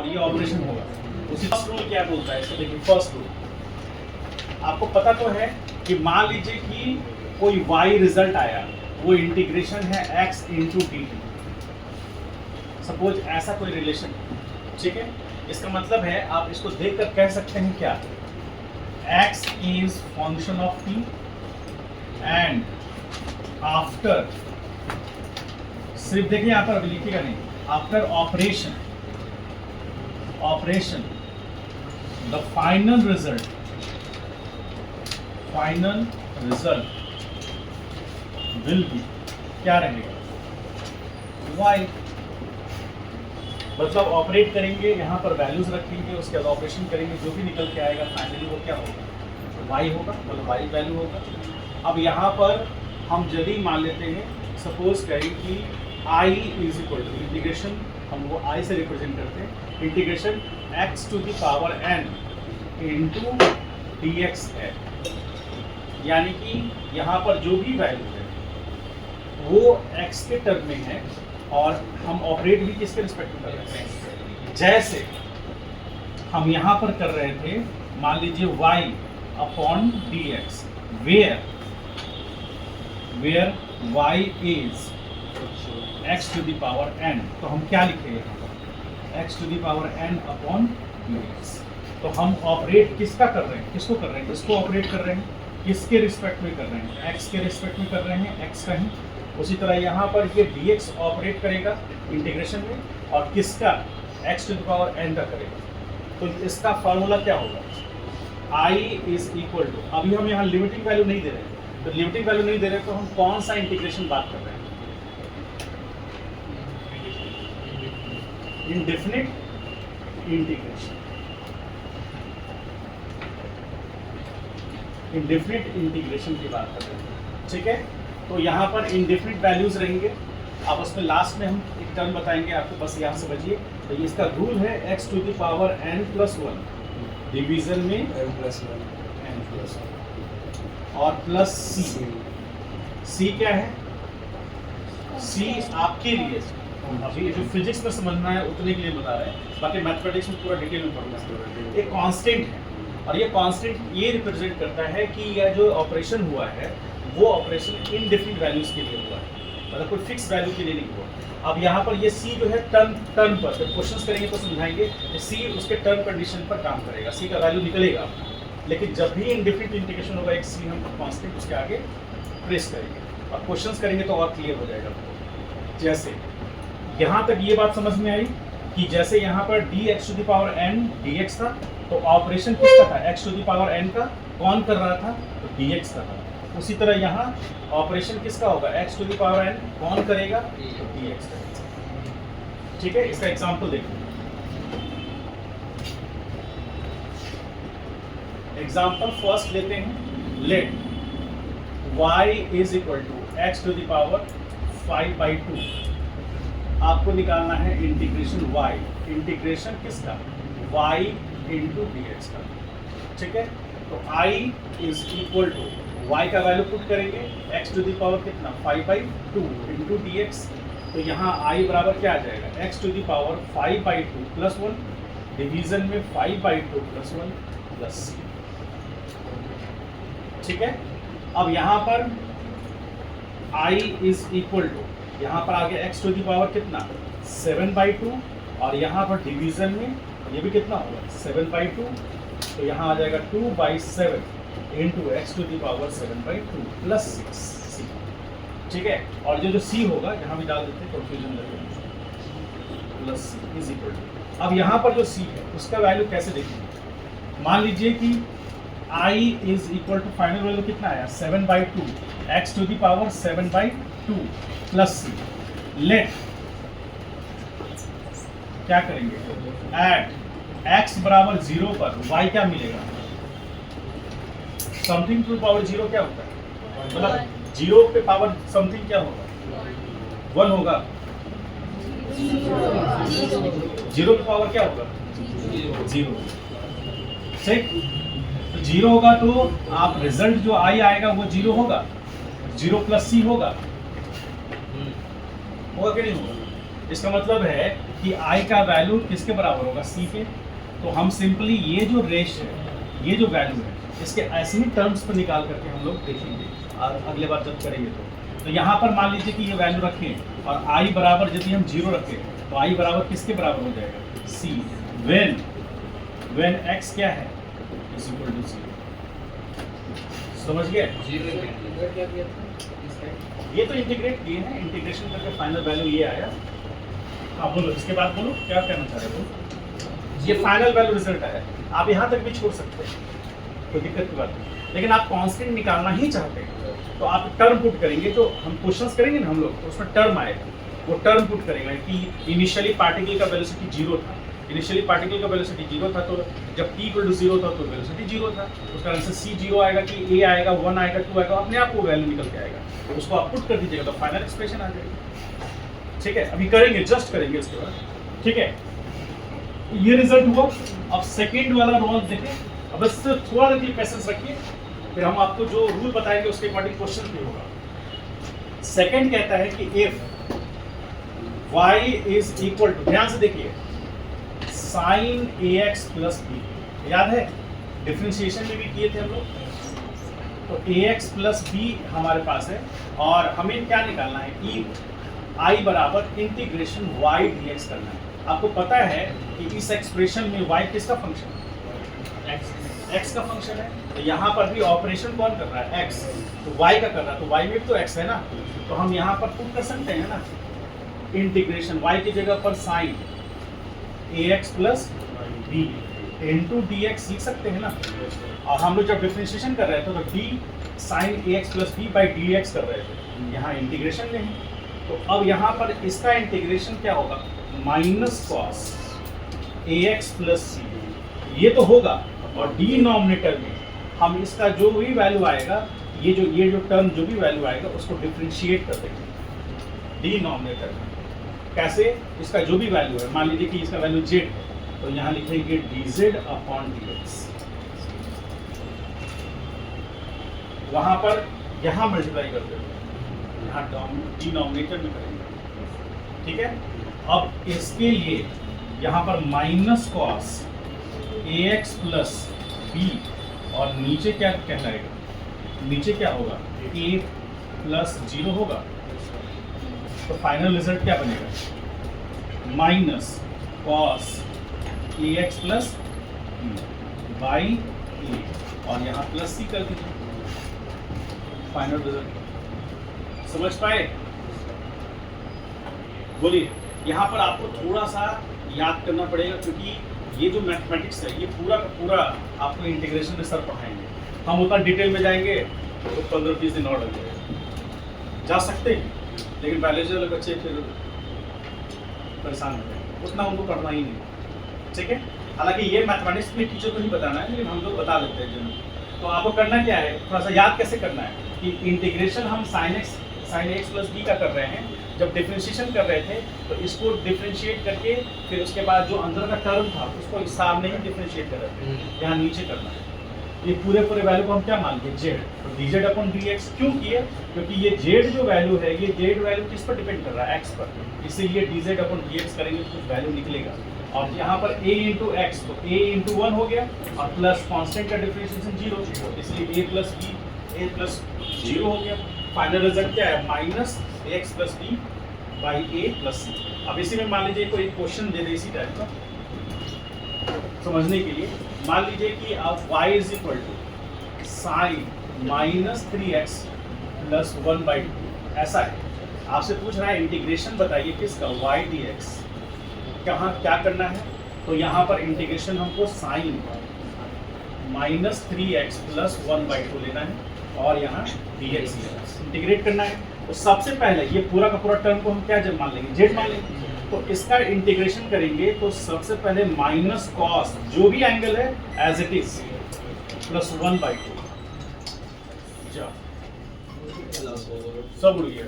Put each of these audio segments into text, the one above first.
और ये ऑपरेशन होगा। उसी फर्स्ट रूल क्या बोलता है इसको देखिए। फर्स्ट रूल आपको पता तो है कि मान लीजिए कि कोई y रिजल्ट आया, वो इंटीग्रेशन है x into D T. Suppose ऐसा कोई रिलेशन, ठीक है। इसका मतलब है आप इसको देखकर कह सकते हैं क्या, x is function of t and after, सिर्फ देखिए यहाँ पर लिखिएगा नहीं, after operation the final result will be, क्या रहेगा, y। मतलब ऑपरेट करेंगे, यहाँ पर वैल्यूज रखेंगे, उसके बाद ऑपरेशन करेंगे, जो भी निकल के आएगा फाइनली वो क्या होगा, y होगा, मतलब y वैल्यू होगा। अब यहाँ पर हम यदि मान लेते हैं, सपोज करें कि i is equal to integration, हम वो i से रिप्रेजेंट करते हैं, integration x to the power n into dx है। यानी कि यहाँ पर जो भी वैल्यू है वो x के टर्म में है और हम ऑपरेट भी किसके रिस्पेक्ट में कर रहे हैं। जैसे हम यहाँ पर कर रहे थे, मान लीजिए y upon dx, where y is x to the power n, तो हम क्या लिखे यहाँ पर, x to the power n upon dx। तो हम ऑपरेट किसका कर रहे हैं, किसको कर रहे हैं, किसको ऑपरेट कर रहे हैं, किसके रिस्पेक्ट में कर रहे हैं, x के रिस्पेक्ट में कर रहे हैं, x का ही। उसी तरह यहाँ पर ये dx ऑपरेट करेगा इंटीग्रेशन में और किसका, x to the power n का करेगा। तो इसका फॉर्मूला क्या होगा, i इज इक्वल टू, अभी हम यहाँ लिमिटिंग वैल्यू नहीं दे रहे हैं, तो लिमिटिंग वैल्यू नहीं दे रहे तो हम कौन सा इंटीग्रेशन बात कर रहे हैं, इंडेफिनिट इंटीग्रेशन, इंडेफिनिट इंटीग्रेशन की बात कर रहे हैं, ठीक है। तो यहाँ पर इंडेफिनिट वैल्यूज रहेंगे, अब उसमें लास्ट में हम एक टर्म बताएंगे आपको, बस यहाँ से बचिए। तो इसका रूल है x to the power n plus 1 division में n प्लस 1 और प्लस c क्या है, c आपके लिए अभी जो फिजिक्स में समझना है उतने के लिए बता रहे हैं, बाकी मैथमेटिक्स में पूरा डिटेल में पढ़ना है। एक कांस्टेंट है और ये कांस्टेंट ये रिप्रेजेंट करता है कि यह जो ऑपरेशन हुआ है वो ऑपरेशन इनडेफिनिट वैल्यूज के लिए हुआ है, मतलब कोई फिक्स वैल्यू के लिए नहीं हुआ। अब यहाँ पर ये सी जो है टर्म पर, जब क्वेश्चंस करेंगे तो समझाएंगे, सी उसके टर्म कंडीशन पर काम करेगा, सी का वैल्यू निकलेगा। लेकिन जब भी इनडेफिनिट इंटीग्रेशन होगा, एक सी हम कांस्टेंट उसके आगे प्रेस करेंगे और क्वेश्चंस करेंगे तो और क्लियर हो जाएगा। जैसे यहाँ तक ये बात समझ में आई कि जैसे यहाँ पर dx to the power n dx था, तो ऑपरेशन किसका था, x to the power n का, कौन कर रहा था, तो dx का था। उसी तरह यहाँ ऑपरेशन किसका होगा, x to the power n, कौन करेगा, तो dx करेगा। ठीक है, इसका एग्जांपल देखिए। एग्जांपल फर्स्ट लेते हैं, let y is equal to x to the power 5/2। आपको निकालना है इंटीग्रेशन y, इंटीग्रेशन किसका, y इंटू dx का, ठीक है। तो i is equal to, y का वैल्यू पुट करेंगे, x टू द पावर कितना 5/2 इंटू dx। तो यहाँ i बराबर क्या आ जाएगा, x to the power 5/2 plus 1 division में 5/2 प्लस 1 प्लस c, ठीक है। अब यहाँ पर i इज इक्वल टू, यहाँ पर आ गया x टू द पावर कितना 7/2 और यहाँ पर डिवीजन में ये भी कितना होगा 7/2, तो यहाँ आ जाएगा 2/7 into x to the power 7/2 plus 6, ठीक है। और जो c होगा यहाँ भी डाल देते हैं, कंफ्यूजन लगे, plus c is equal to, अब यहाँ पर जो c है उसका वैल्यू कैसे देखेंगे, मान लीजिए कि i is equal to final value कितना आया 7/2, x to the power 7/2 plus c। Let क्या करेंगे, एट x बराबर 0 पर y क्या मिलेगा, समथिंग टू पावर 0 क्या होता है, मतलब 0 पे पावर समथिंग क्या होगा, 1 होगा, 0 पे पावर क्या होगा 0, ठीक। तो 0 होगा तो आप रिजल्ट जो i आएगा वो 0 होगा, 0 प्लस c होगा कि नहीं होगा। इसका मतलब है कि कि आई का वैल्यू किसके बराबर होगा, सी के। तो हम सिंपली ये जो रेश है, ये जो वैल्यू है, इसके ऐसे ही टर्म्स पर निकाल करके हम लोग देखेंगे अगले बार जब करेंगे। तो यहाँ पर मान लीजिए कि ये वैल्यू रखें और आई बराबर यदि हम 0 रखें तो आई बराबर किसके बराबर हो जाएगा, सी। व्हेन एक्स क्या है, इज इक्वल टू सी। समझ गए? ये तो इंटीग्रेट किए हैं, इंटीग्रेशन करके फाइनल वैल्यू ये आया। हाँ बोलो, इसके बाद बोलो क्या कहना चाह रहे हो। ये फाइनल वैल्यू रिजल्ट आया, आप यहाँ तक भी छोड़ सकते हैं, कोई दिक्कत की बात नहीं। लेकिन आप कांस्टेंट निकालना ही चाहते हैं तो आप टर्म पुट करेंगे। तो हम क्वेश्चंस करेंगे ना हम लोग, तो उसमें टर्म आएगा, वो टर्म पुट करेंगे कि इनिशियली पार्टिकल का वेलोसिटी 0 था। इनिशियली पार्टिकल का वेलोसिटी 0 था, तो जब t = 0 था तो वेलोसिटी 0 था। उसका आंसर c 0 आएगा कि a आएगा, 1 आएगा, 2 आएगा, अपने आप वो वैल्यू निकल के आएगा। तो उसको आप पुट कर दीजिएगा तो फाइनल एक्सप्रेशन आ जाएगी। ठीक है, अभी करेंगे, जस्ट करेंगे उसके बाद। ठीक है, ये रिजल्ट हुआ। अब सेकेंड वाला रोल देखें। अब बस थोड़ा देखिए, पेशेंस रखिए, फिर हम आपको जो रूल बताएंगे उसके अकॉर्डिंग क्वेश्चन भी होगा। सेकेंड कहता है कि if y is equal to, ध्यान से देखिए, sin ax प्लस b, याद है डिफरेंशिएशन में भी किए थे हम लोग। तो ax प्लस b हमारे पास है और हमें क्या निकालना है, कि i बराबर इंटीग्रेशन y dx करना है। आपको पता है कि इस एक्सप्रेशन में y किसका फंक्शन है, x का फंक्शन है। तो यहाँ पर भी ऑपरेशन कौन कर रहा है, x, तो y का कर रहा है, तो y में भी तो x है ना। तो हम यहाँ पर पुट कर सकते हैं ना, इंटीग्रेशन y की जगह पर sin ax plus b into dx लिख सकते हैं ना। और हम लोग जब डिफरेंशिएशन कर रहे थे तो d sin ax plus b by dx कर रहे थे, यहाँ इंटीग्रेशन में है। तो अब यहाँ पर इसका इंटीग्रेशन क्या होगा, minus cos ax plus c, ये तो होगा। और डिनोमिनेटर में हम इसका जो भी वैल्यू आएगा, ये जो टर्म जो भी वैल्यू आएगा उसको डिफरेंशिएट कर देंगे डिनोमिनेटर में। कैसे, इसका जो भी वैल्यू है, मान लीजिए कि इसका वैल्यू z, तो यहाँ लिखेंगे dz अपॉन dx। वहां पर यहाँ मल्टीप्लाई कर देंगे, यहाँ डिनोमिनेटर में करेंगे। ठीक है, अब इसके लिए यहाँ पर minus cos ax plus b, और नीचे क्या कहलाएगा, नीचे क्या होगा, a प्लस 0 होगा। तो फाइनल रिजल्ट क्या बनेगा, minus cos ax plus b by a, और यहाँ प्लस c कर दीजिए। फाइनल रिजल्ट समझ पाए? बोलिए। यहाँ पर आपको थोड़ा सा याद करना पड़ेगा, क्योंकि ये जो मैथमेटिक्स है ये पूरा का पूरा आपको इंटीग्रेशन में सर पढ़ाएंगे। हम उतना डिटेल में जाएंगे तो 15-20 दिन और लग जाएगा, जा सकते हैं, लेकिन बायोलॉजी वाले बच्चे फिर परेशान हो जाएंगे, उतना उनको पढ़ना ही नहीं। ठीक है, हालांकि ये मैथमेटिक्स में टीचर को ही बताना है, लेकिन हम लोग बता देते हैं जनरल। तो आपको करना क्या है, थोड़ा सा याद कैसे करना है कि इंटीग्रेशन हम sin x प्लस b का कर रहे हैं। जब डिफरेंशिएशन कर रहे थे तो इसको डिफरेंशिएट करके फिर उसके बाद जो अंदर का टर्म था उसको इस सामने ही डिफरेंशिएट कर रहे थे, यहाँ नीचे करना है। ये पूरे वैल्यू को हम क्या मान लिए, z, तो dz अपॉन dx क्यों किए, क्योंकि ये z जो वैल्यू है, ये z वैल्यू किस पर डिपेंड कर रहा है, x पर, इसीलिए dz अपॉन dx करेंगे तो कुछ वैल्यू निकलेगा। और यहाँ पर a इंटू एक्स, तो a इंटू 1 हो गया, और प्लस कॉन्स्टेंट का डिफरेंशिएशन 0, इसलिए a plus b, a plus 0 हो गया। फाइनल रिजल्ट क्या है, minus x plus b by a plus c. अब इसी में मान लीजिए कोई क्वेश्चन दे दे इसी टाइप का समझने के लिए। मान लीजिए कि आप y is equal to sine minus 3x plus 1/2 ऐसा है। आपसे पूछ रहा है इंटीग्रेशन बताइए किसका, y dx। कहाँ क्या करना है, तो यहाँ पर इंटीग्रेशन हमको साइन माइनस 3x प्लस 1/2 लेना है और यहाँ dx लेना है, इंटीग्रेट करना है। तो सबसे पहले ये पूरा का पूरा टर्म को हम क्या जब मान लेंगे, z मान लेंगे। तो इसका इंटीग्रेशन करेंगे तो सबसे पहले माइनस कॉस जो भी एंगल है एज इट इज प्लस 1/2, सब उड़ गया।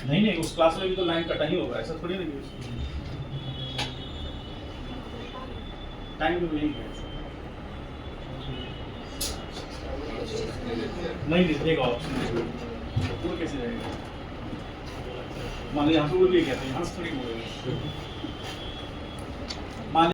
नहीं उस क्लास में भी तो लाइन कटा ही होगा, ऐसा थोड़ी नहीं, टाइम भी नहीं है। नहीं देगा ऑप्शन। तो कैसे जाएगा? मान लीजिए यहाँ से उड़ भी गया, तो यहाँ से थोड़ी उड़ेगा। मान